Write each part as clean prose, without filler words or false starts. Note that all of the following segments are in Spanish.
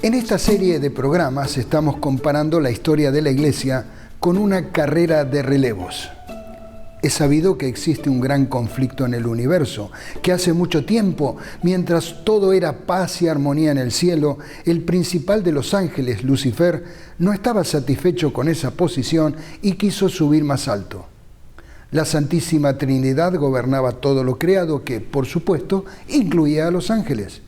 En esta serie de programas estamos comparando la historia de la Iglesia con una carrera de relevos. Es sabido que existe un gran conflicto en el universo, que hace mucho tiempo, mientras todo era paz y armonía en el cielo, el principal de los ángeles, Lucifer, no estaba satisfecho con esa posición y quiso subir más alto. La Santísima Trinidad gobernaba todo lo creado, que, por supuesto, incluía a los ángeles.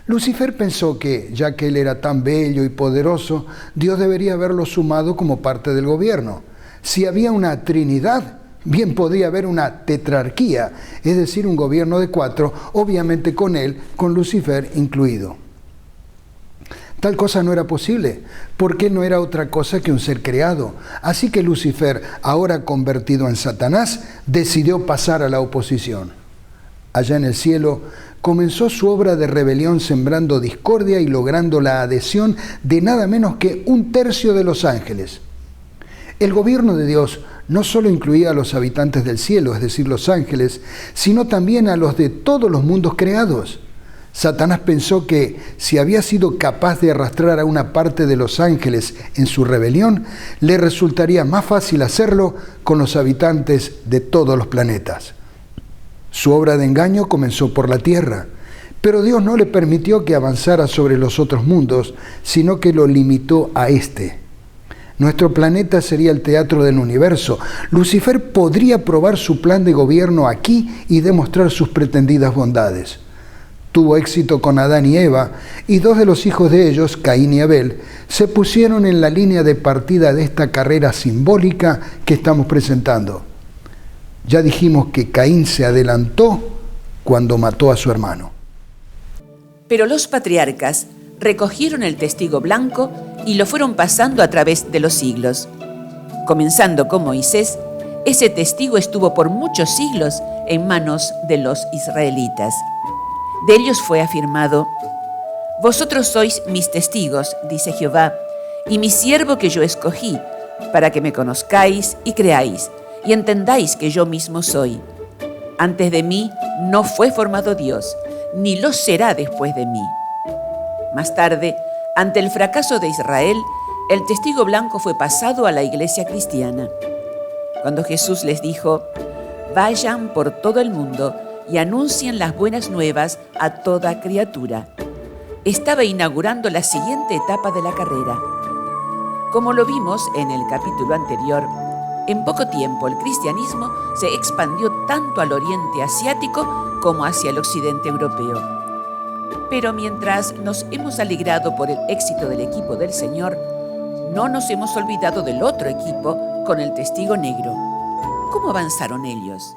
Lucifer pensó que, ya que él era tan bello y poderoso, Dios debería haberlo sumado como parte del gobierno. Si había una Trinidad, bien podría haber una tetrarquía, es decir, un gobierno de 4, obviamente con él, con Lucifer incluido. Tal cosa no era posible, porque no era otra cosa que un ser creado. Así que Lucifer, ahora convertido en Satanás, decidió pasar a la oposición. Allá en el cielo, comenzó su obra de rebelión sembrando discordia y logrando la adhesión de nada menos que 1/3 de los ángeles. El gobierno de Dios no solo incluía a los habitantes del cielo, es decir, los ángeles, sino también a los de todos los mundos creados. Satanás pensó que si había sido capaz de arrastrar a una parte de los ángeles en su rebelión, le resultaría más fácil hacerlo con los habitantes de todos los planetas. Su obra de engaño comenzó por la tierra, pero Dios no le permitió que avanzara sobre los otros mundos, sino que lo limitó a este. Nuestro planeta sería el teatro del universo. Lucifer podría probar su plan de gobierno aquí y demostrar sus pretendidas bondades. Tuvo éxito con Adán y Eva, y 2 de los hijos de ellos, Caín y Abel, se pusieron en la línea de partida de esta carrera simbólica que estamos presentando. Ya dijimos que Caín se adelantó cuando mató a su hermano. Pero los patriarcas recogieron el testigo blanco y lo fueron pasando a través de los siglos. Comenzando con Moisés, ese testigo estuvo por muchos siglos en manos de los israelitas. De ellos fue afirmado: «Vosotros sois mis testigos, dice Jehová, y mi siervo que yo escogí, para que me conozcáis y creáis, y entendáis que yo mismo soy. Antes de mí no fue formado Dios, ni lo será después de mí». Más tarde, ante el fracaso de Israel, el testigo blanco fue pasado a la iglesia cristiana. Cuando Jesús les dijo: «Vayan por todo el mundo y anuncien las buenas nuevas a toda criatura», estaba inaugurando la siguiente etapa de la carrera. Como lo vimos en el capítulo anterior, en poco tiempo el cristianismo se expandió tanto al oriente asiático como hacia el occidente europeo. Pero mientras nos hemos alegrado por el éxito del equipo del Señor, no nos hemos olvidado del otro equipo con el testigo negro. ¿Cómo avanzaron ellos?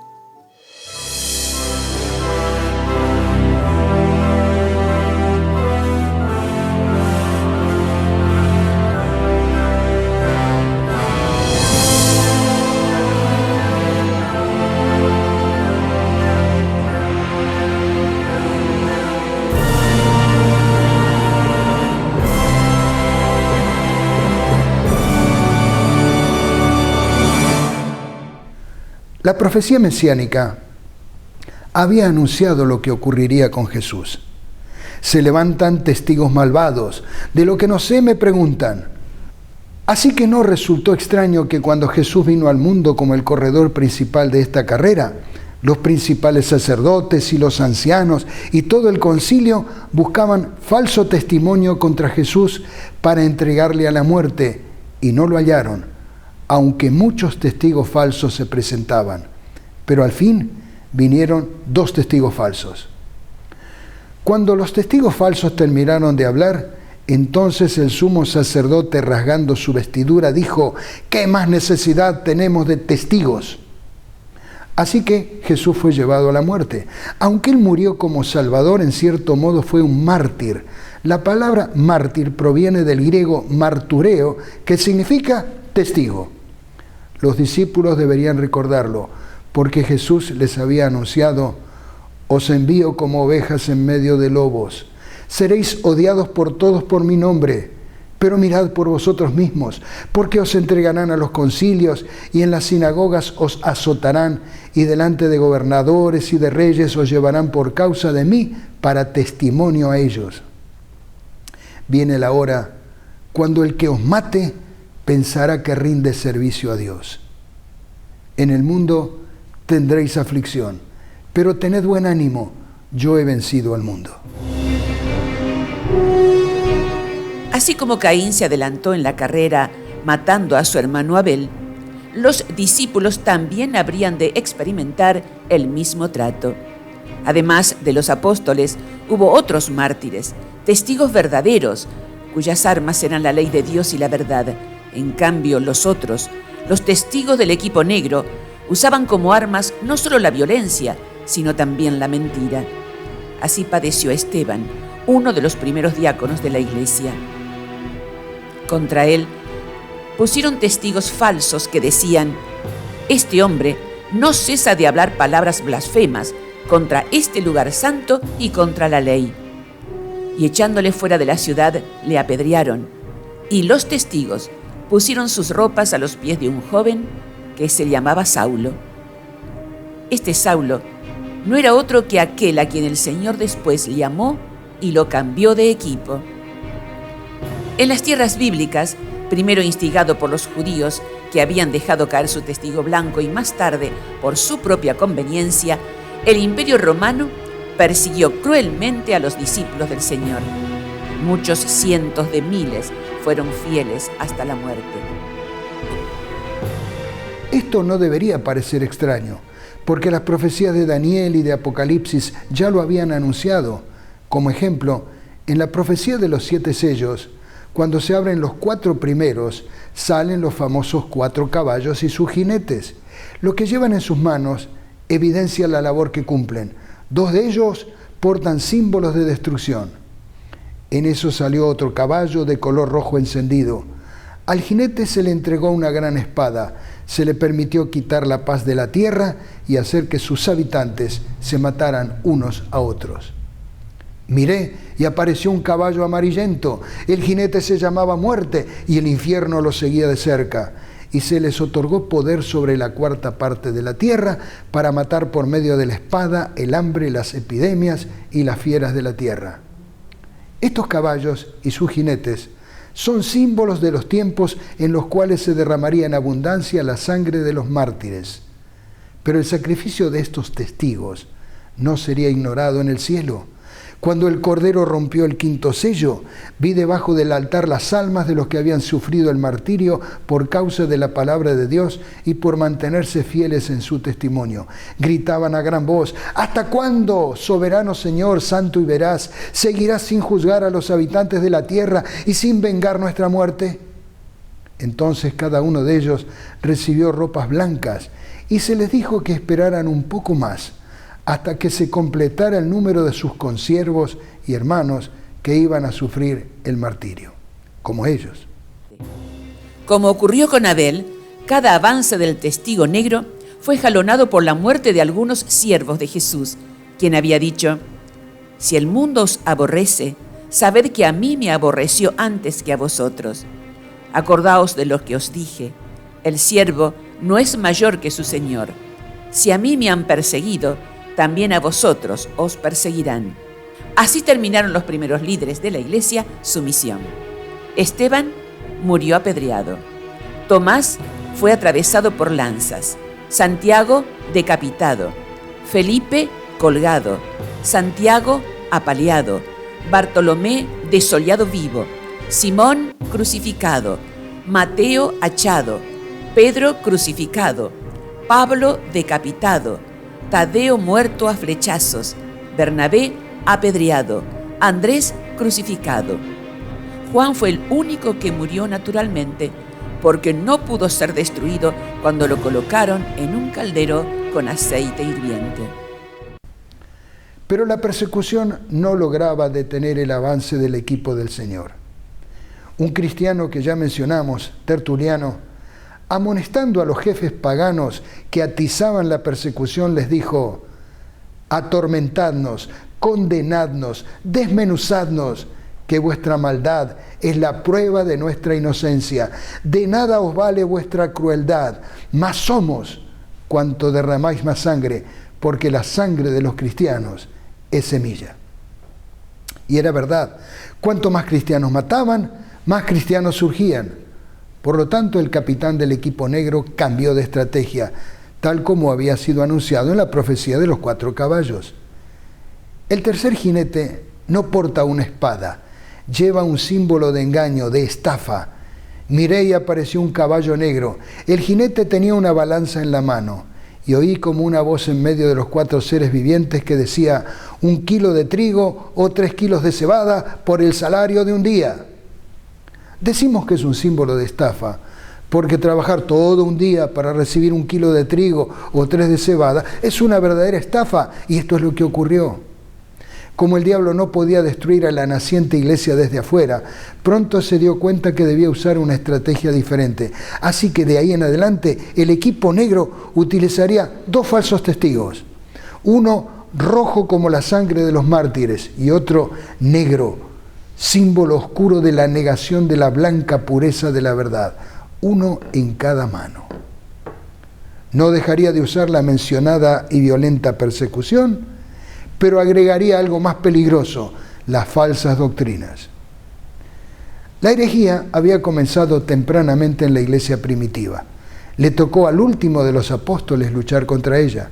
La profecía mesiánica había anunciado lo que ocurriría con Jesús. Se levantan testigos malvados. De lo que no sé me preguntan. Así que no resultó extraño que cuando Jesús vino al mundo como el corredor principal de esta carrera, los principales sacerdotes y los ancianos y todo el concilio buscaban falso testimonio contra Jesús para entregarle a la muerte, y no lo hallaron, aunque muchos testigos falsos se presentaban. Pero al fin vinieron 2 testigos falsos. Cuando los testigos falsos terminaron de hablar, entonces el sumo sacerdote, rasgando su vestidura, dijo: «¿Qué más necesidad tenemos de testigos?». Así que Jesús fue llevado a la muerte. Aunque él murió como Salvador, en cierto modo fue un mártir. La palabra mártir proviene del griego martureo, que significa testigo. Los discípulos deberían recordarlo, porque Jesús les había anunciado: «Os envío como ovejas en medio de lobos. Seréis odiados por todos por mi nombre, pero mirad por vosotros mismos, porque os entregarán a los concilios y en las sinagogas os azotarán, y delante de gobernadores y de reyes os llevarán por causa de mí para testimonio a ellos». viene la hora cuando el que os mate pensará que rinde servicio a Dios. En el mundo tendréis aflicción, pero tened buen ánimo, yo he vencido al mundo. Así como Caín se adelantó en la carrera matando a su hermano Abel, los discípulos también habrían de experimentar el mismo trato. Además de los apóstoles, hubo otros mártires, testigos verdaderos, cuyas armas eran la ley de Dios y la verdad. En cambio, los otros, los testigos del equipo negro, usaban como armas no solo la violencia, sino también la mentira. Así padeció Esteban, uno de los primeros diáconos de la iglesia. Contra él pusieron testigos falsos que decían: este hombre no cesa de hablar palabras blasfemas contra este lugar santo y contra la ley. Y echándole fuera de la ciudad, le apedrearon. Y los testigos pusieron sus ropas a los pies de un joven que se llamaba Saulo. Este Saulo no era otro que aquel a quien el Señor después llamó y lo cambió de equipo. En las tierras bíblicas, primero instigado por los judíos que habían dejado caer su testigo blanco y más tarde, por su propia conveniencia, el Imperio Romano persiguió cruelmente a los discípulos del Señor. Muchos cientos de miles fueron fieles hasta la muerte. Esto no debería parecer extraño, porque las profecías de Daniel y de Apocalipsis ya lo habían anunciado. Como ejemplo, en la profecía de los 7 sellos, cuando se abren los 4 primeros, salen los famosos 4 caballos y sus jinetes. Lo que llevan en sus manos evidencia la labor que cumplen. 2 de ellos portan símbolos de destrucción. En eso salió otro caballo de color rojo encendido. Al jinete se le entregó una gran espada. Se le permitió quitar la paz de la tierra y hacer que sus habitantes se mataran unos a otros. Miré y apareció un caballo amarillento. El jinete se llamaba Muerte y el infierno lo seguía de cerca. Y se les otorgó poder sobre la 4ª parte de la tierra para matar por medio de la espada, el hambre, las epidemias y las fieras de la tierra. Estos caballos y sus jinetes son símbolos de los tiempos en los cuales se derramaría en abundancia la sangre de los mártires. Pero el sacrificio de estos testigos no sería ignorado en el cielo. Cuando el Cordero rompió el 5º sello, vi debajo del altar las almas de los que habían sufrido el martirio por causa de la palabra de Dios y por mantenerse fieles en su testimonio. Gritaban a gran voz: ¿hasta cuándo, soberano Señor, santo y veraz, seguirás sin juzgar a los habitantes de la tierra y sin vengar nuestra muerte? Entonces cada uno de ellos recibió ropas blancas y se les dijo que esperaran un poco más, hasta que se completara el número de sus consiervos y hermanos que iban a sufrir el martirio, como ellos. Como ocurrió con Abel, cada avance del testigo negro fue jalonado por la muerte de algunos siervos de Jesús, quien había dicho: si el mundo os aborrece, sabed que a mí me aborreció antes que a vosotros. Acordaos de lo que os dije: el siervo no es mayor que su señor. Si a mí me han perseguido, también a vosotros os perseguirán. Así terminaron los primeros líderes de la iglesia su misión. Esteban murió apedreado. Tomás fue atravesado por lanzas. Santiago decapitado. Felipe colgado. Santiago apaleado. Bartolomé desollado vivo. Simón crucificado. Mateo hachado. Pedro crucificado. Pablo decapitado. Tadeo muerto a flechazos, Bernabé apedreado, Andrés crucificado. Juan fue el único que murió naturalmente, porque no pudo ser destruido cuando lo colocaron en un caldero con aceite hirviente. Pero la persecución no lograba detener el avance del equipo del Señor. Un cristiano que ya mencionamos, Tertuliano, amonestando a los jefes paganos que atizaban la persecución, les dijo: atormentadnos, condenadnos, desmenuzadnos, que vuestra maldad es la prueba de nuestra inocencia. De nada os vale vuestra crueldad, mas somos cuanto derramáis más sangre, porque la sangre de los cristianos es semilla. Y era verdad. Cuanto más cristianos mataban, más cristianos surgían. Por lo tanto, el capitán del equipo negro cambió de estrategia, tal como había sido anunciado en la profecía de los 4 caballos. El tercer jinete no porta una espada, lleva un símbolo de engaño, de estafa. Miré y apareció un caballo negro. El jinete tenía una balanza en la mano y oí como una voz en medio de los 4 seres vivientes que decía: 1 kilo de trigo o 3 kilos de cebada por el salario de un día. Decimos que es un símbolo de estafa, porque trabajar todo un día para recibir 1 kilo de trigo o 3 de cebada es una verdadera estafa, y esto es lo que ocurrió. Como el diablo no podía destruir a la naciente iglesia desde afuera, pronto se dio cuenta que debía usar una estrategia diferente. Así que de ahí en adelante el equipo negro utilizaría 2 falsos testigos. Uno rojo como la sangre de los mártires y otro negro, símbolo oscuro de la negación de la blanca pureza de la verdad. Uno en cada mano. No dejaría de usar la mencionada y violenta persecución, pero agregaría algo más peligroso: las falsas doctrinas. La herejía había comenzado tempranamente en la iglesia primitiva. Le tocó al último de los apóstoles luchar contra ella.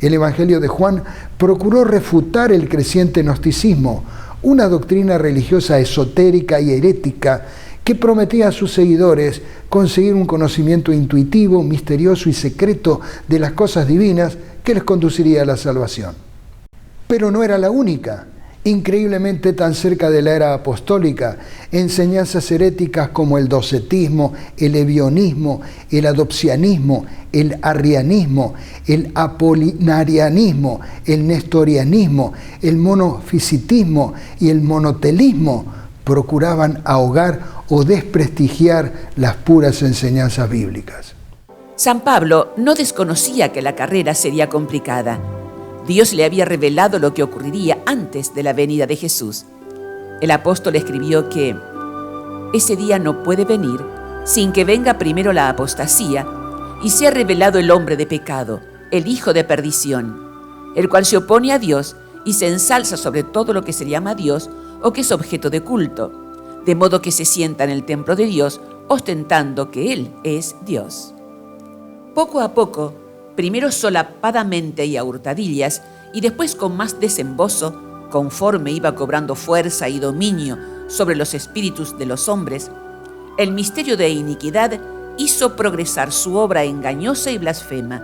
El Evangelio de Juan procuró refutar el creciente gnosticismo, una doctrina religiosa esotérica y herética que prometía a sus seguidores conseguir un conocimiento intuitivo, misterioso y secreto de las cosas divinas que les conduciría a la salvación. Pero no era la única. Increíblemente tan cerca de la era apostólica, enseñanzas heréticas como el docetismo, el ebionismo, el adopcianismo, el arrianismo, el apolinarianismo, el nestorianismo, el monofisitismo y el monotelismo procuraban ahogar o desprestigiar las puras enseñanzas bíblicas. San Pablo no desconocía que la carrera sería complicada. Dios le había revelado lo que ocurriría antes de la venida de Jesús. El apóstol escribió que ese día no puede venir sin que venga primero la apostasía y sea revelado el hombre de pecado, el hijo de perdición, el cual se opone a Dios y se ensalza sobre todo lo que se llama Dios o que es objeto de culto, de modo que se sienta en el templo de Dios ostentando que Él es Dios. Poco a poco, primero solapadamente y a hurtadillas, y después con más desembozo, conforme iba cobrando fuerza y dominio sobre los espíritus de los hombres, el misterio de iniquidad hizo progresar su obra engañosa y blasfema.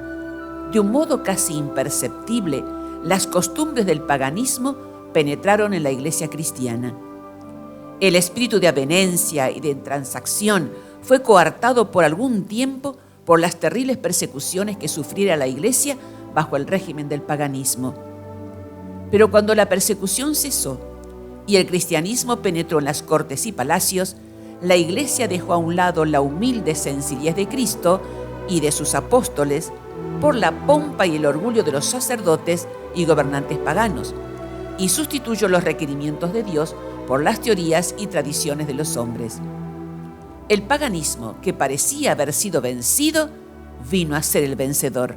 De un modo casi imperceptible, las costumbres del paganismo penetraron en la iglesia cristiana. El espíritu de avenencia y de transacción fue coartado por algún tiempo por las terribles persecuciones que sufriera la iglesia bajo el régimen del paganismo. Pero cuando la persecución cesó y el cristianismo penetró en las cortes y palacios, la iglesia dejó a un lado la humilde sencillez de Cristo y de sus apóstoles por la pompa y el orgullo de los sacerdotes y gobernantes paganos, y sustituyó los requerimientos de Dios por las teorías y tradiciones de los hombres. El paganismo, que parecía haber sido vencido, vino a ser el vencedor.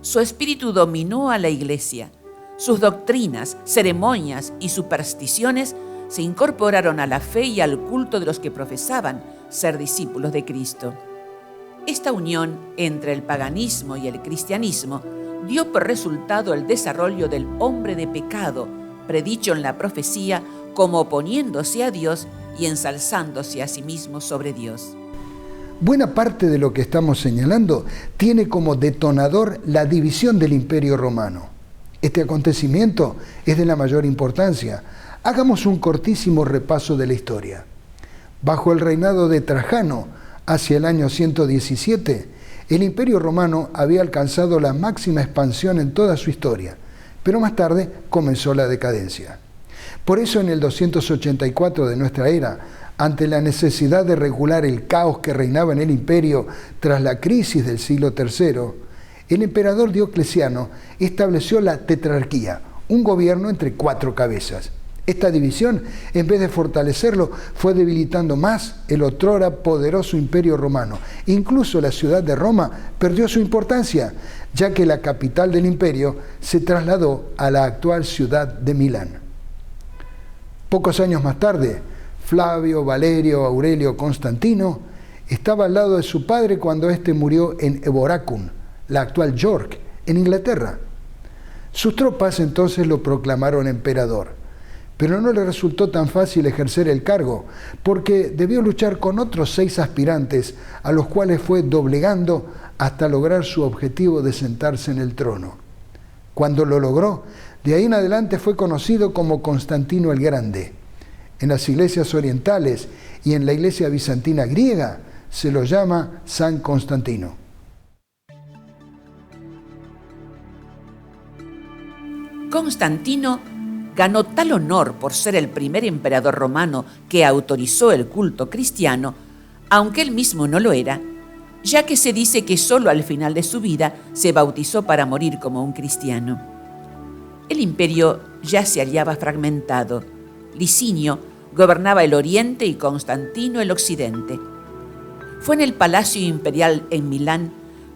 Su espíritu dominó a la iglesia. Sus doctrinas, ceremonias y supersticiones se incorporaron a la fe y al culto de los que profesaban ser discípulos de Cristo. Esta unión entre el paganismo y el cristianismo dio por resultado el desarrollo del hombre de pecado, predicho en la profecía como oponiéndose a Dios y ensalzándose a sí mismo sobre Dios. Buena parte de lo que estamos señalando tiene como detonador la división del Imperio Romano. Este acontecimiento es de la mayor importancia. Hagamos un cortísimo repaso de la historia. Bajo el reinado de Trajano, hacia el año 117, el Imperio Romano había alcanzado la máxima expansión en toda su historia, pero más tarde comenzó la decadencia. Por eso en el 284 de nuestra era, ante la necesidad de regular el caos que reinaba en el imperio tras la crisis del siglo III, el emperador Diocleciano estableció la tetrarquía, un gobierno entre 4 cabezas. Esta división, en vez de fortalecerlo, fue debilitando más el otrora poderoso imperio romano. Incluso la ciudad de Roma perdió su importancia, ya que la capital del imperio se trasladó a la actual ciudad de Milán. Pocos años más tarde, Flavio, Valerio, Aurelio, Constantino estaba al lado de su padre cuando éste murió en Eboracum, la actual York, en Inglaterra. Sus tropas entonces lo proclamaron emperador, pero no le resultó tan fácil ejercer el cargo, porque debió luchar con otros 6 aspirantes, a los cuales fue doblegando hasta lograr su objetivo de sentarse en el trono. Cuando lo logró, de ahí en adelante fue conocido como Constantino el Grande. En las iglesias orientales y en la iglesia bizantina griega se lo llama San Constantino. Constantino ganó tal honor por ser el primer emperador romano que autorizó el culto cristiano, aunque él mismo no lo era, ya que se dice que solo al final de su vida se bautizó para morir como un cristiano. El imperio ya se hallaba fragmentado. Licinio gobernaba el oriente y Constantino el occidente. Fue en el Palacio Imperial en Milán,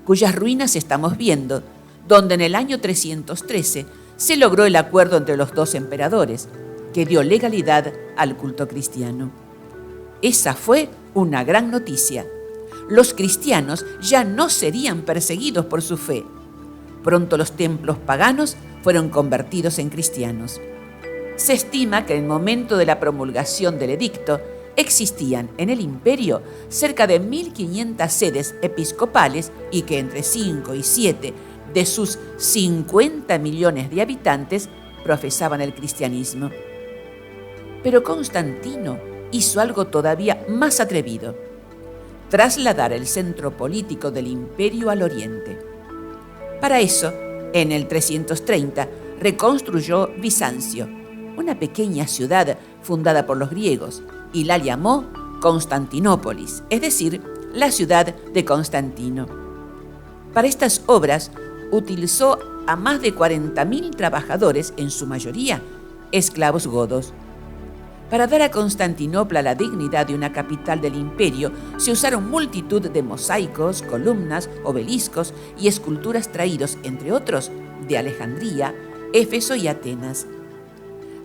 cuyas ruinas estamos viendo, donde en el año 313 se logró el acuerdo entre los 2 emperadores, que dio legalidad al culto cristiano. Esa fue una gran noticia. Los cristianos ya no serían perseguidos por su fe. Pronto los templos paganos fueron convertidos en cristianos. Se estima que en el momento de la promulgación del edicto existían en el imperio cerca de 1.500 sedes episcopales y que entre 5 y 7 de sus 50 millones de habitantes profesaban el cristianismo. Pero Constantino hizo algo todavía más atrevido: trasladar el centro político del imperio al oriente. Para eso, en el 330, reconstruyó Bizancio, una pequeña ciudad fundada por los griegos, y la llamó Constantinópolis, es decir, la ciudad de Constantino. Para estas obras utilizó a más de 40.000 trabajadores, en su mayoría esclavos godos. Para dar a Constantinopla la dignidad de una capital del imperio, se usaron multitud de mosaicos, columnas, obeliscos y esculturas traídos, entre otros, de Alejandría, Éfeso y Atenas.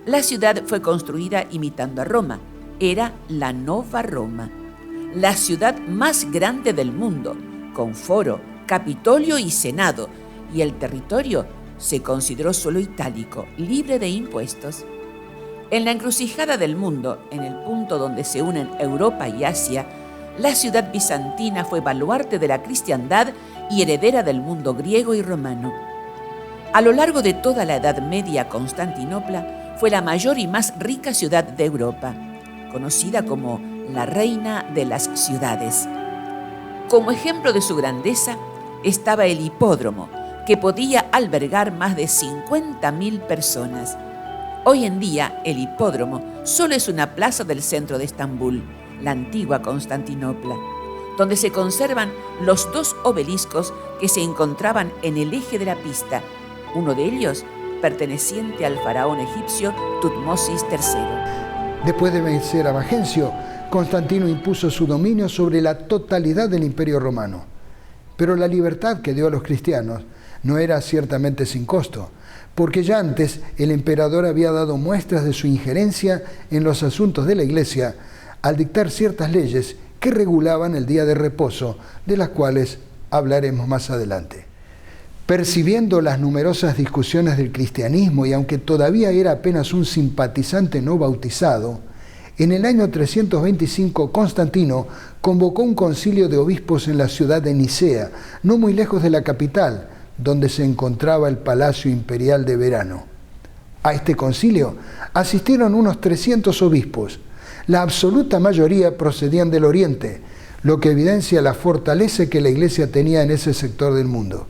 La ciudad fue construida imitando a Roma. Era la Nova Roma, la ciudad más grande del mundo, con foro, Capitolio y Senado, y el territorio se consideró suelo itálico, libre de impuestos. En la encrucijada del mundo, en el punto donde se unen Europa y Asia, la ciudad bizantina fue baluarte de la cristiandad y heredera del mundo griego y romano. A lo largo de toda la Edad Media, Constantinopla fue la mayor y más rica ciudad de Europa, conocida como la reina de las ciudades. Como ejemplo de su grandeza estaba el hipódromo, que podía albergar más de 50.000 personas. Hoy en día, el hipódromo solo es una plaza del centro de Estambul, la antigua Constantinopla, donde se conservan los 2 obeliscos que se encontraban en el eje de la pista, uno de ellos perteneciente al faraón egipcio Tutmosis III. Después de vencer a Magencio, Constantino impuso su dominio sobre la totalidad del Imperio Romano. Pero la libertad que dio a los cristianos no era ciertamente sin costo, porque ya antes el emperador había dado muestras de su injerencia en los asuntos de la Iglesia al dictar ciertas leyes que regulaban el día de reposo, de las cuales hablaremos más adelante. Percibiendo las numerosas discusiones del cristianismo, y aunque todavía era apenas un simpatizante no bautizado, en el año 325 Constantino convocó un concilio de obispos en la ciudad de Nicea, no muy lejos de la capital, donde se encontraba el Palacio Imperial de Verano. A este concilio asistieron unos 300 obispos. La absoluta mayoría procedían del Oriente, lo que evidencia la fortaleza que la Iglesia tenía en ese sector del mundo.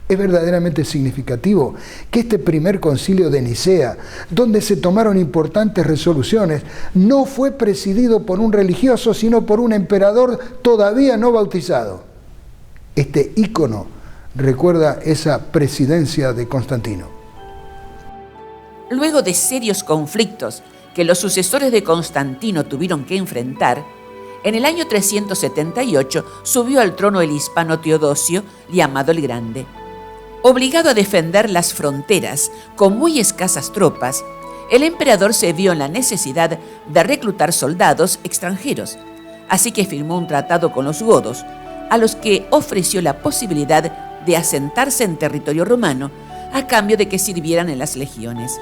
Es verdaderamente significativo que este primer concilio de Nicea, donde se tomaron importantes resoluciones, no fue presidido por un religioso, sino por un emperador todavía no bautizado. Este ícono recuerda esa presidencia de Constantino. Luego de serios conflictos que los sucesores de Constantino tuvieron que enfrentar, en el año 378 subió al trono el hispano Teodosio, llamado el Grande. Obligado a defender las fronteras con muy escasas tropas, el emperador se vio en la necesidad de reclutar soldados extranjeros, así que firmó un tratado con los godos, a los que ofreció la posibilidad de asentarse en territorio romano a cambio de que sirvieran en las legiones.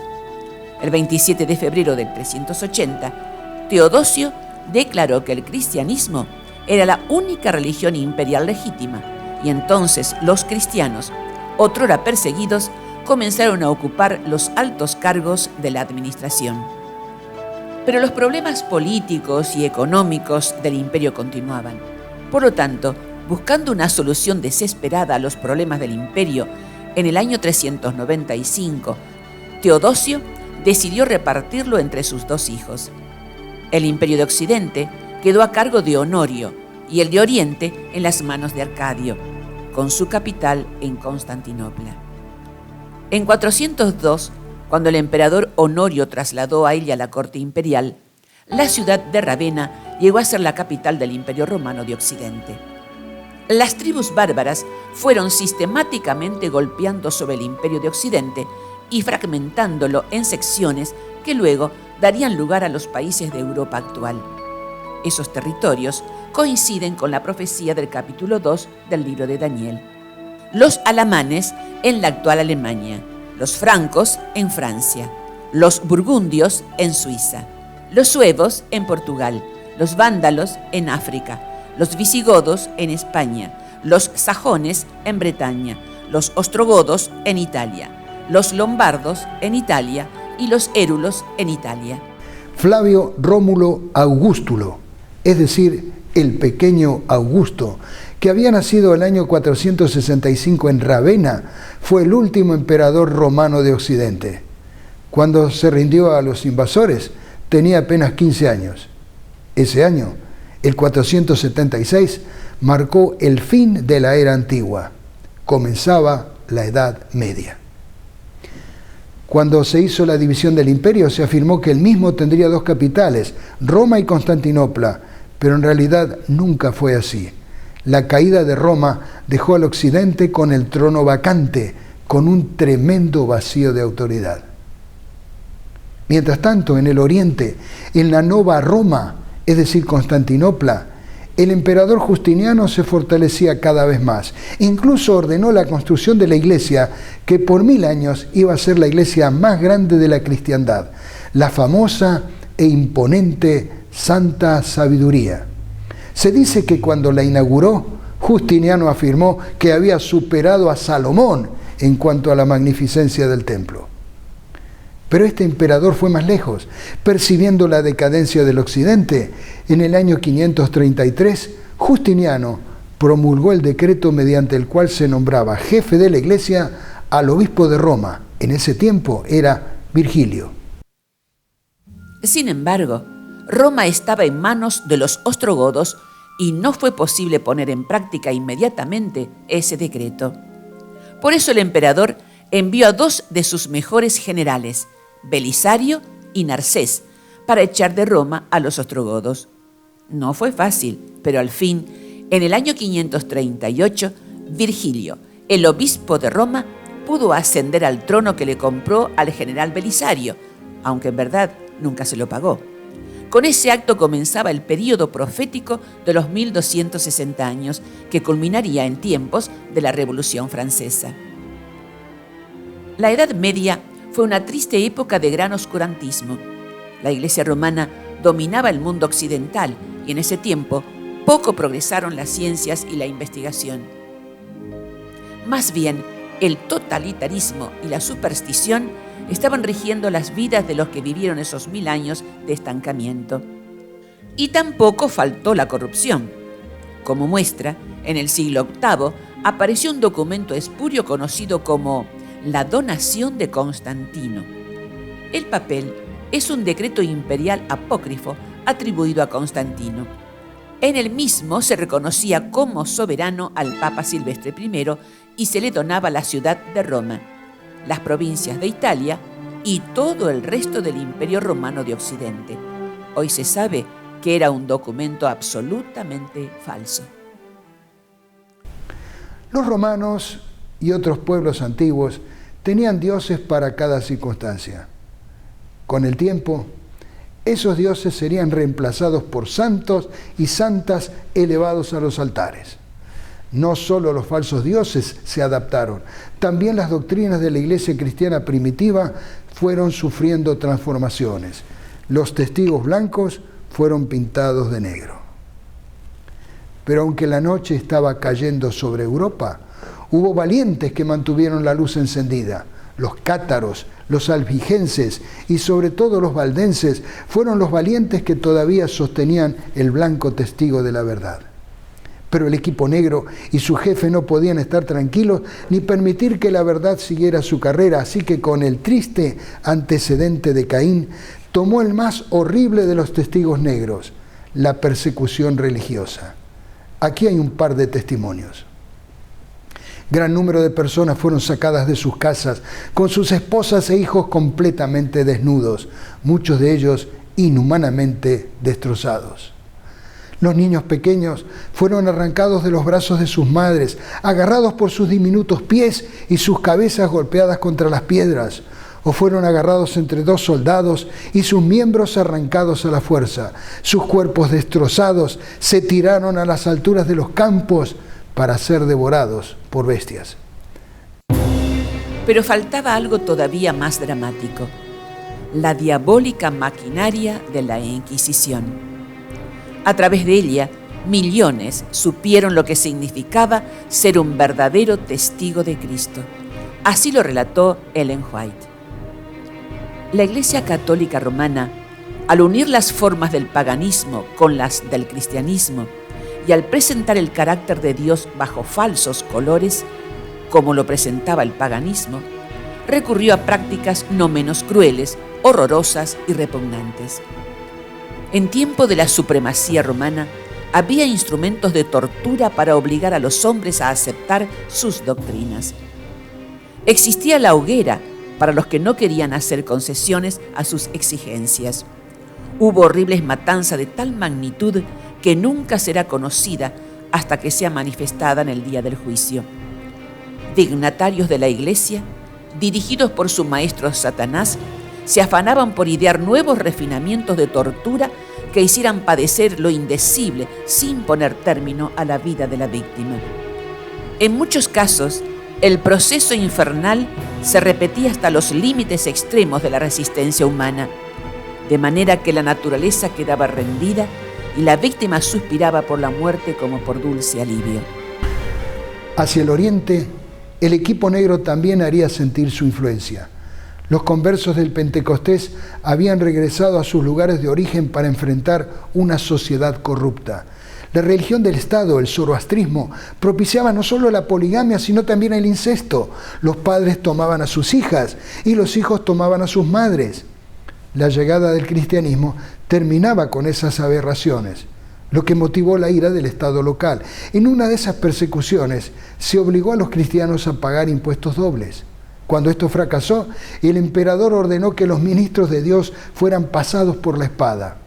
El 27 de febrero del 380, Teodosio declaró que el cristianismo era la única religión imperial legítima, y entonces los cristianos, otrora perseguidos, comenzaron a ocupar los altos cargos de la administración. Pero los problemas políticos y económicos del imperio continuaban. Por lo tanto, buscando una solución desesperada a los problemas del imperio, en el año 395, Teodosio decidió repartirlo entre sus dos hijos. El imperio de Occidente quedó a cargo de Honorio y el de Oriente en las manos de Arcadio, con su capital en Constantinopla. En 402, cuando el emperador Honorio trasladó a ella la corte imperial, la ciudad de Ravenna llegó a ser la capital del Imperio Romano de Occidente. Las tribus bárbaras fueron sistemáticamente golpeando sobre el Imperio de Occidente y fragmentándolo en secciones que luego darían lugar a los países de Europa actual. Esos territorios coinciden con la profecía del capítulo 2 del libro de Daniel. Los alamanes en la actual Alemania, los francos en Francia, los burgundios en Suiza, los suevos en Portugal, los vándalos en África, los visigodos en España, los sajones en Bretaña, los ostrogodos en Italia, los lombardos en Italia y los érulos en Italia. Flavio Rómulo Augustulo, es decir, el pequeño Augusto, que había nacido el año 465 en Ravenna, fue el último emperador romano de Occidente. Cuando se rindió a los invasores, tenía apenas 15 años. Ese año, el 476, marcó el fin de la era antigua. Comenzaba la Edad Media. Cuando se hizo la división del imperio, se afirmó que el mismo tendría dos capitales, Roma y Constantinopla, pero en realidad nunca fue así. La caída de Roma dejó al occidente con el trono vacante, con un tremendo vacío de autoridad. Mientras tanto, en el oriente, en la Nova Roma, es decir, Constantinopla, el emperador Justiniano se fortalecía cada vez más. Incluso ordenó la construcción de la iglesia, que por 1000 años iba a ser la iglesia más grande de la cristiandad, la famosa e imponente Santa Sabiduría. Se dice que cuando la inauguró, Justiniano afirmó que había superado a Salomón en cuanto a la magnificencia del templo. Pero este emperador fue más lejos. Percibiendo la decadencia del occidente, en el año 533, Justiniano promulgó el decreto mediante el cual se nombraba jefe de la iglesia al obispo de Roma. En ese tiempo era Virgilio. Sin embargo, Roma estaba en manos de los ostrogodos y no fue posible poner en práctica inmediatamente ese decreto. Por eso el emperador envió a 2 de sus mejores generales, Belisario y Narcés, para echar de Roma a los ostrogodos. No fue fácil, pero al fin, en el año 538, Virgilio, el obispo de Roma, pudo ascender al trono que le compró al general Belisario, aunque en verdad nunca se lo pagó. Con ese acto comenzaba el período profético de los 1260 años, que culminaría en tiempos de la Revolución Francesa. La Edad Media fue una triste época de gran oscurantismo. La Iglesia romana dominaba el mundo occidental y en ese tiempo poco progresaron las ciencias y la investigación. Más bien, el totalitarismo y la superstición estaban rigiendo las vidas de los que vivieron esos 1000 años de estancamiento. Y tampoco faltó la corrupción. Como muestra, en el siglo VIII apareció un documento espurio conocido como la Donación de Constantino. El papel es un decreto imperial apócrifo atribuido a Constantino. En el mismo se reconocía como soberano al Papa Silvestre I y se le donaba la ciudad de Roma, las provincias de Italia y todo el resto del Imperio Romano de Occidente. Hoy se sabe que era un documento absolutamente falso. Los romanos y otros pueblos antiguos tenían dioses para cada circunstancia. Con el tiempo, esos dioses serían reemplazados por santos y santas elevados a los altares. No solo los falsos dioses se adaptaron, también las doctrinas de la iglesia cristiana primitiva fueron sufriendo transformaciones. Los testigos blancos fueron pintados de negro. Pero aunque la noche estaba cayendo sobre Europa, hubo valientes que mantuvieron la luz encendida. Los cátaros, los albigenses y sobre todo los valdenses fueron los valientes que todavía sostenían el blanco testigo de la verdad. Pero el equipo negro y su jefe no podían estar tranquilos ni permitir que la verdad siguiera su carrera, así que con el triste antecedente de Caín, tomó el más horrible de los testigos negros, la persecución religiosa. Aquí hay un par de testimonios. Gran número de personas fueron sacadas de sus casas, con sus esposas e hijos completamente desnudos, muchos de ellos inhumanamente destrozados. Los niños pequeños fueron arrancados de los brazos de sus madres, agarrados por sus diminutos pies y sus cabezas golpeadas contra las piedras, o fueron agarrados entre dos soldados y sus miembros arrancados a la fuerza. Sus cuerpos destrozados se tiraron a las alturas de los campos para ser devorados por bestias. Pero faltaba algo todavía más dramático: la diabólica maquinaria de la Inquisición. A través de ella, millones supieron lo que significaba ser un verdadero testigo de Cristo. Así lo relató Ellen White. La Iglesia Católica Romana, al unir las formas del paganismo con las del cristianismo y al presentar el carácter de Dios bajo falsos colores, como lo presentaba el paganismo, recurrió a prácticas no menos crueles, horrorosas y repugnantes. En tiempo de la supremacía romana, había instrumentos de tortura para obligar a los hombres a aceptar sus doctrinas. Existía la hoguera para los que no querían hacer concesiones a sus exigencias. Hubo horribles matanzas de tal magnitud que nunca será conocida hasta que sea manifestada en el día del juicio. Dignatarios de la Iglesia, dirigidos por su maestro Satanás, se afanaban por idear nuevos refinamientos de tortura que hicieran padecer lo indecible sin poner término a la vida de la víctima. En muchos casos, el proceso infernal se repetía hasta los límites extremos de la resistencia humana, de manera que la naturaleza quedaba rendida y la víctima suspiraba por la muerte como por dulce alivio. Hacia el oriente, el equipo negro también haría sentir su influencia. Los conversos del Pentecostés habían regresado a sus lugares de origen para enfrentar una sociedad corrupta. La religión del Estado, el zoroastrismo, propiciaba no solo la poligamia, sino también el incesto. Los padres tomaban a sus hijas y los hijos tomaban a sus madres. La llegada del cristianismo terminaba con esas aberraciones, lo que motivó la ira del Estado local. En una de esas persecuciones se obligó a los cristianos a pagar impuestos dobles. Cuando esto fracasó, el emperador ordenó que los ministros de Dios fueran pasados por la espada.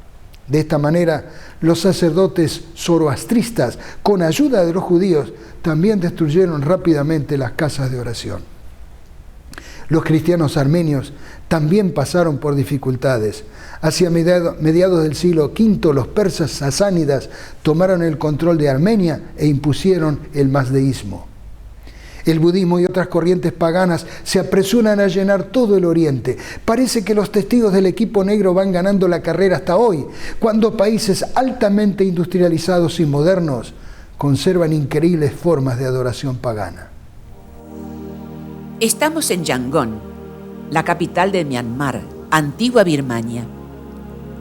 De esta manera, los sacerdotes zoroastristas, con ayuda de los judíos, también destruyeron rápidamente las casas de oración. Los cristianos armenios también pasaron por dificultades. Hacia mediados del siglo V, los persas sasánidas tomaron el control de Armenia e impusieron el mazdeísmo. El budismo y otras corrientes paganas se apresuran a llenar todo el oriente. Parece que los testigos del equipo negro van ganando la carrera hasta hoy, cuando países altamente industrializados y modernos conservan increíbles formas de adoración pagana. Estamos en Yangon, la capital de Myanmar, antigua Birmania.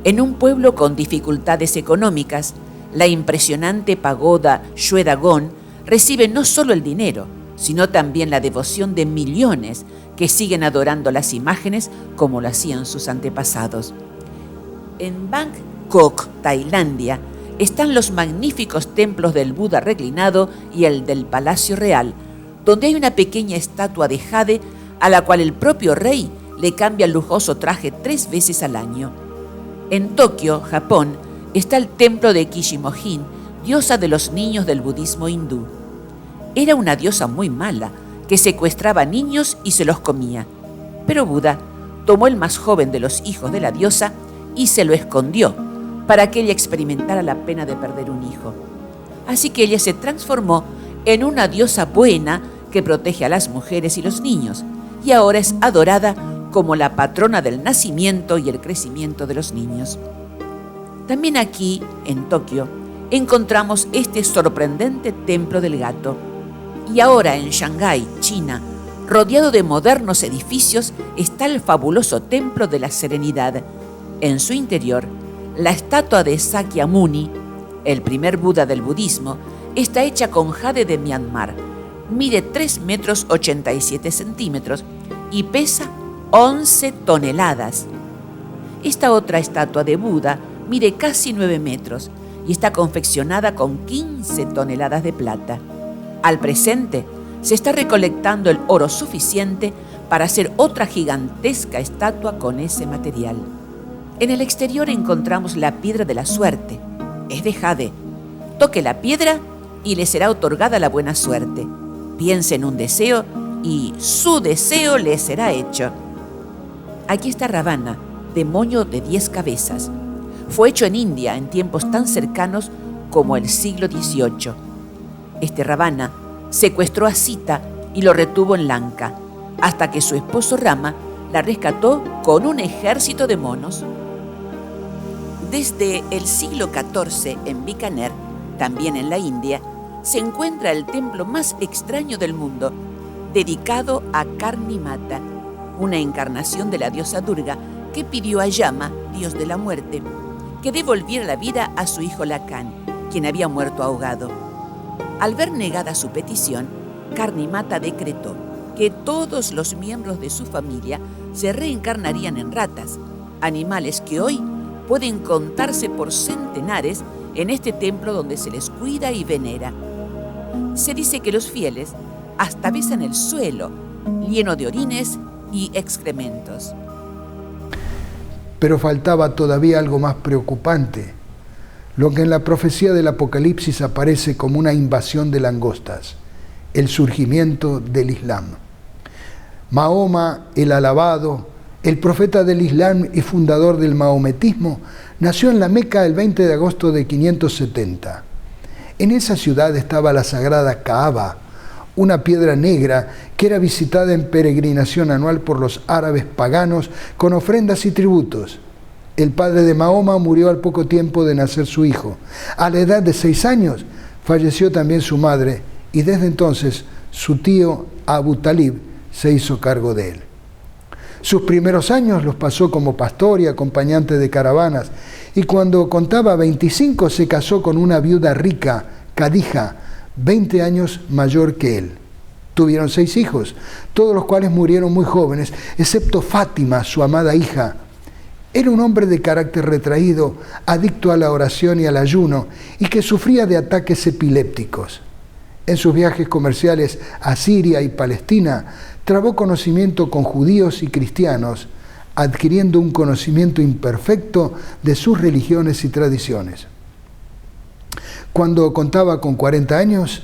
En un pueblo con dificultades económicas, la impresionante pagoda Shwe Dagon recibe no solo el dinero, sino también la devoción de millones que siguen adorando las imágenes como lo hacían sus antepasados. En Bangkok, Tailandia, están los magníficos templos del Buda reclinado y el del Palacio Real, donde hay una pequeña estatua de jade a la cual el propio rey le cambia el lujoso traje 3 veces al año. En Tokio, Japón, está el templo de Kishimohin, diosa de los niños del budismo hindú. Era una diosa muy mala, que secuestraba niños y se los comía. Pero Buda, tomó el más joven de los hijos de la diosa y se lo escondió para que ella experimentara la pena de perder un hijo. Así que ella se transformó en una diosa buena que protege a las mujeres y los niños, y ahora es adorada como la patrona del nacimiento y el crecimiento de los niños. También aquí, en Tokio, encontramos este sorprendente templo del gato. Y ahora en Shanghái, China, rodeado de modernos edificios, está el fabuloso Templo de la Serenidad. En su interior, la estatua de Sakyamuni, el primer Buda del budismo, está hecha con jade de Myanmar. Mide 3 metros 87 centímetros y pesa 11 toneladas. Esta otra estatua de Buda mide casi 9 metros y está confeccionada con 15 toneladas de plata. Al presente, se está recolectando el oro suficiente para hacer otra gigantesca estatua con ese material. En el exterior encontramos la piedra de la suerte. Es de jade. Toque la piedra y le será otorgada la buena suerte. Piense en un deseo y su deseo le será hecho. Aquí está Ravana, demonio de 10 cabezas. Fue hecho en India en tiempos tan cercanos como el siglo XVIII. Este Ravana secuestró a Sita y lo retuvo en Lanka, hasta que su esposo Rama la rescató con un ejército de monos. Desde el siglo XIV en Bikaner, también en la India, se encuentra el templo más extraño del mundo, dedicado a Karni Mata, una encarnación de la diosa Durga que pidió a Yama, dios de la muerte, que devolviera la vida a su hijo Lakan, quien había muerto ahogado. Al ver negada su petición, Karni Mata decretó que todos los miembros de su familia se reencarnarían en ratas, animales que hoy pueden contarse por centenares en este templo donde se les cuida y venera. Se dice que los fieles hasta besan el suelo, lleno de orines y excrementos. Pero faltaba todavía algo más preocupante, lo que en la profecía del Apocalipsis aparece como una invasión de langostas, el surgimiento del Islam. Mahoma, el alabado, el profeta del Islam y fundador del maometismo, nació en la Meca el 20 de agosto de 570. En esa ciudad estaba la sagrada Kaaba, una piedra negra que era visitada en peregrinación anual por los árabes paganos con ofrendas y tributos. El padre de Mahoma murió al poco tiempo de nacer su hijo. A la edad de 6 años falleció también su madre y desde entonces su tío Abu Talib se hizo cargo de él. Sus primeros años los pasó como pastor y acompañante de caravanas y cuando contaba 25 se casó con una viuda rica, Khadija, 20 años mayor que él. Tuvieron 6 hijos, todos los cuales murieron muy jóvenes, excepto Fátima, su amada hija. Era un hombre de carácter retraído, adicto a la oración y al ayuno, y que sufría de ataques epilépticos. En sus viajes comerciales a Siria y Palestina, trabó conocimiento con judíos y cristianos, adquiriendo un conocimiento imperfecto de sus religiones y tradiciones. Cuando contaba con 40 años,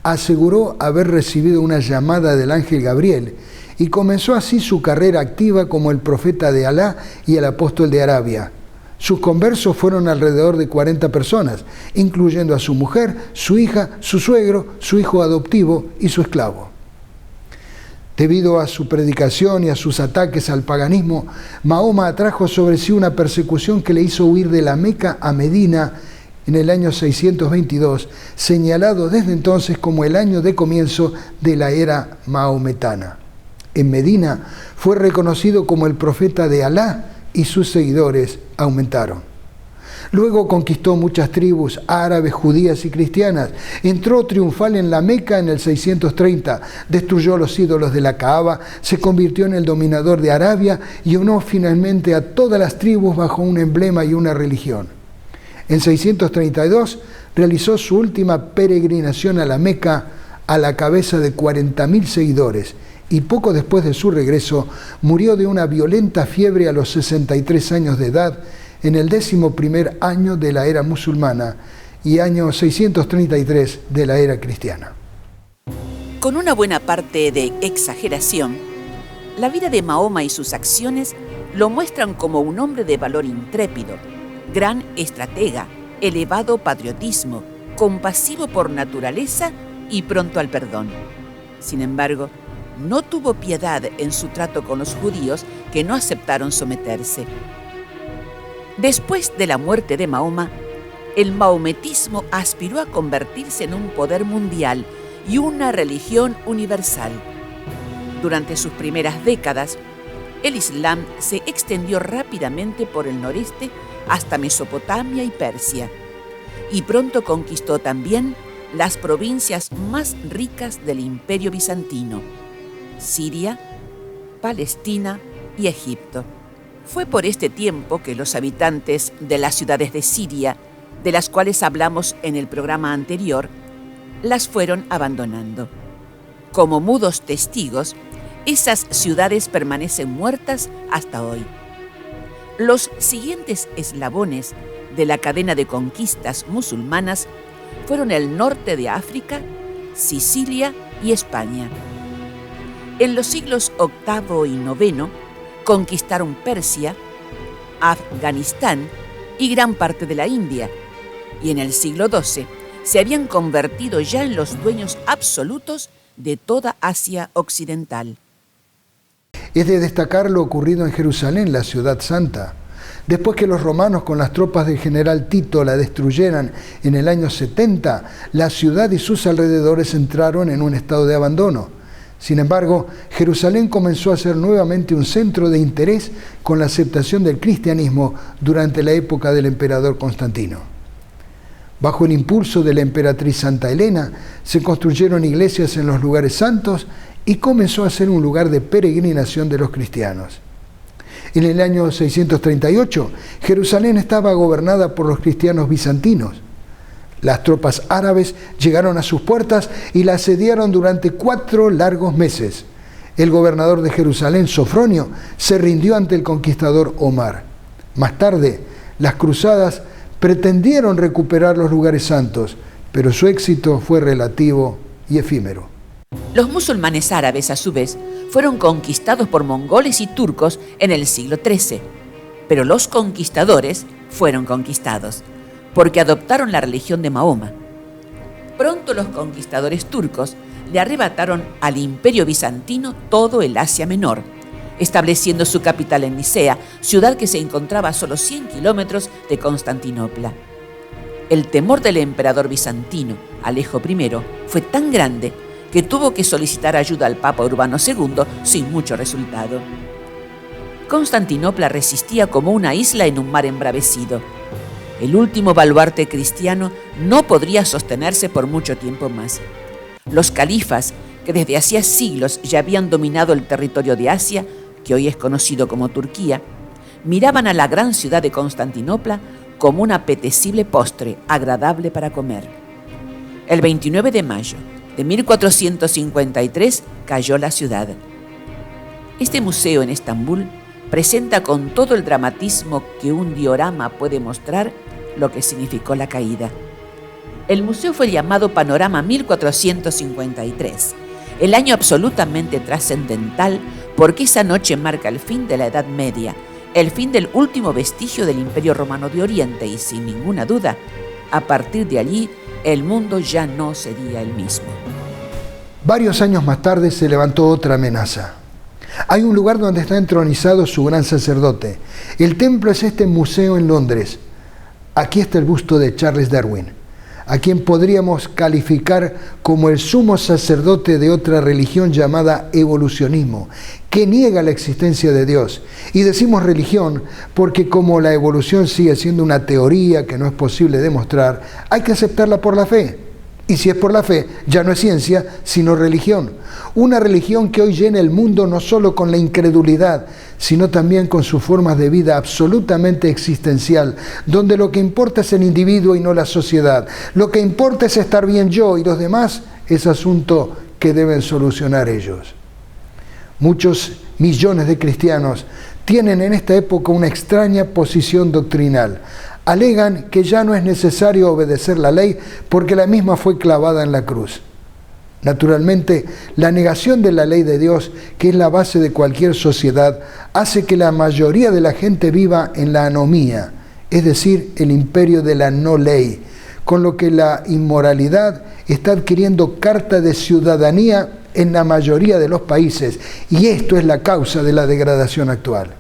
aseguró haber recibido una llamada del ángel Gabriel y comenzó así su carrera activa como el profeta de Alá y el apóstol de Arabia. Sus conversos fueron alrededor de 40 personas, incluyendo a su mujer, su hija, su suegro, su hijo adoptivo y su esclavo. Debido a su predicación y a sus ataques al paganismo, Mahoma atrajo sobre sí una persecución que le hizo huir de la Meca a Medina en el año 622, señalado desde entonces como el año de comienzo de la era maometana. En Medina fue reconocido como el profeta de Alá y sus seguidores aumentaron. Luego conquistó muchas tribus árabes, judías y cristianas. Entró triunfal en la Meca en el 630, destruyó los ídolos de la Kaaba, se convirtió en el dominador de Arabia y unió finalmente a todas las tribus bajo un emblema y una religión. En 632 realizó su última peregrinación a la Meca a la cabeza de 40.000 seguidores y poco después de su regreso murió de una violenta fiebre a los 63 años de edad en el 11º año de la era musulmana y año 633 de la era cristiana. Con una buena parte de exageración, La vida de Mahoma y sus acciones lo muestran como un hombre de valor intrépido, gran estratega, elevado patriotismo, compasivo por naturaleza y pronto al perdón. Sin embargo, no tuvo piedad en su trato con los judíos que no aceptaron someterse. Después de la muerte de Mahoma, el maometismo aspiró a convertirse en un poder mundial y una religión universal. Durante sus primeras décadas, el Islam se extendió rápidamente por el noreste hasta Mesopotamia y Persia, y pronto conquistó también las provincias más ricas del Imperio Bizantino: Siria, Palestina y Egipto. Fue por este tiempo que los habitantes de las ciudades de Siria, de las cuales hablamos en el programa anterior, las fueron abandonando. Como mudos testigos, esas ciudades permanecen muertas hasta hoy. Los siguientes eslabones de la cadena de conquistas musulmanas fueron el norte de África, Sicilia y España. En los siglos VIII y IX conquistaron Persia, Afganistán y gran parte de la India, y en el siglo XII se habían convertido ya en los dueños absolutos de toda Asia Occidental. Es de destacar lo ocurrido en Jerusalén, la ciudad santa. Después que los romanos con las tropas del general Tito la destruyeran en el año 70, la ciudad y sus alrededores entraron en un estado de abandono. Sin embargo, Jerusalén comenzó a ser nuevamente un centro de interés con la aceptación del cristianismo durante la época del emperador Constantino. Bajo el impulso de la emperatriz Santa Elena, se construyeron iglesias en los lugares santos y comenzó a ser un lugar de peregrinación de los cristianos. En el año 638, Jerusalén estaba gobernada por los cristianos bizantinos. Las tropas árabes llegaron a sus puertas y la asediaron durante 4 largos meses. El gobernador de Jerusalén, Sofronio, se rindió ante el conquistador Omar. Más tarde, las cruzadas pretendieron recuperar los lugares santos, pero su éxito fue relativo y efímero. Los musulmanes árabes, a su vez, fueron conquistados por mongoles y turcos en el siglo XIII, pero los conquistadores fueron conquistados, porque adoptaron la religión de Mahoma. Pronto los conquistadores turcos le arrebataron al Imperio Bizantino todo el Asia Menor, estableciendo su capital en Nicea, ciudad que se encontraba a solo 100 kilómetros de Constantinopla. El temor del emperador bizantino, Alejo I, fue tan grande que tuvo que solicitar ayuda al Papa Urbano II sin mucho resultado. Constantinopla resistía como una isla en un mar embravecido. El último baluarte cristiano no podría sostenerse por mucho tiempo más. Los califas, que desde hacía siglos ya habían dominado el territorio de Asia, que hoy es conocido como Turquía, miraban a la gran ciudad de Constantinopla como un apetecible postre agradable para comer. El 29 de mayo de 1453 cayó la ciudad. Este museo en Estambul presenta con todo el dramatismo que un diorama puede mostrar lo que significó la caída. El museo fue llamado Panorama 1453, el año absolutamente trascendental porque esa noche marca el fin de la Edad Media, el fin del último vestigio del Imperio Romano de Oriente y, sin ninguna duda, a partir de allí, el mundo ya no sería el mismo. Varios años más tarde se levantó otra amenaza. Hay un lugar donde está entronizado su gran sacerdote. El templo es este museo en Londres. Aquí está el busto de Charles Darwin, a quien podríamos calificar como el sumo sacerdote de otra religión llamada evolucionismo, que niega la existencia de Dios. Y decimos religión porque como la evolución sigue siendo una teoría que no es posible demostrar, hay que aceptarla por la fe. Y si es por la fe, ya no es ciencia, sino religión. Una religión que hoy llena el mundo no solo con la incredulidad, sino también con sus formas de vida absolutamente existencial, donde lo que importa es el individuo y no la sociedad. Lo que importa es estar bien yo y los demás es asunto que deben solucionar ellos. Muchos millones de cristianos tienen en esta época una extraña posición doctrinal. Alegan que ya no es necesario obedecer la ley porque la misma fue clavada en la cruz. Naturalmente, la negación de la ley de Dios, que es la base de cualquier sociedad, hace que la mayoría de la gente viva en la anomía, es decir, el imperio de la no ley, con lo que la inmoralidad está adquiriendo carta de ciudadanía en la mayoría de los países, y esto es la causa de la degradación actual.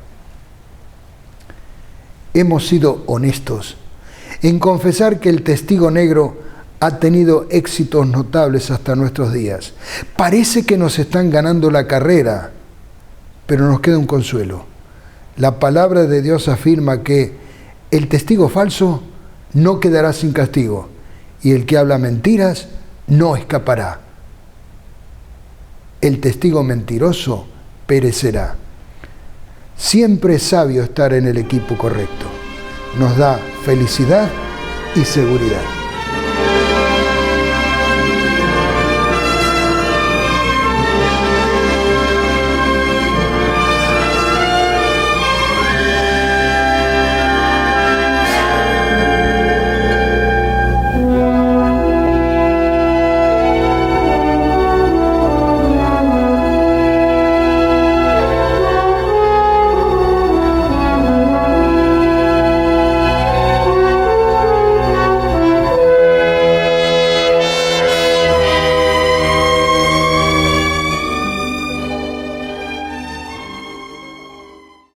Hemos sido honestos en confesar que el testigo negro ha tenido éxitos notables hasta nuestros días. Parece que nos están ganando la carrera, pero nos queda un consuelo. La palabra de Dios afirma que el testigo falso no quedará sin castigo, y el que habla mentiras no escapará. El testigo mentiroso perecerá. Siempre es sabio estar en el equipo correcto. Nos da felicidad y seguridad.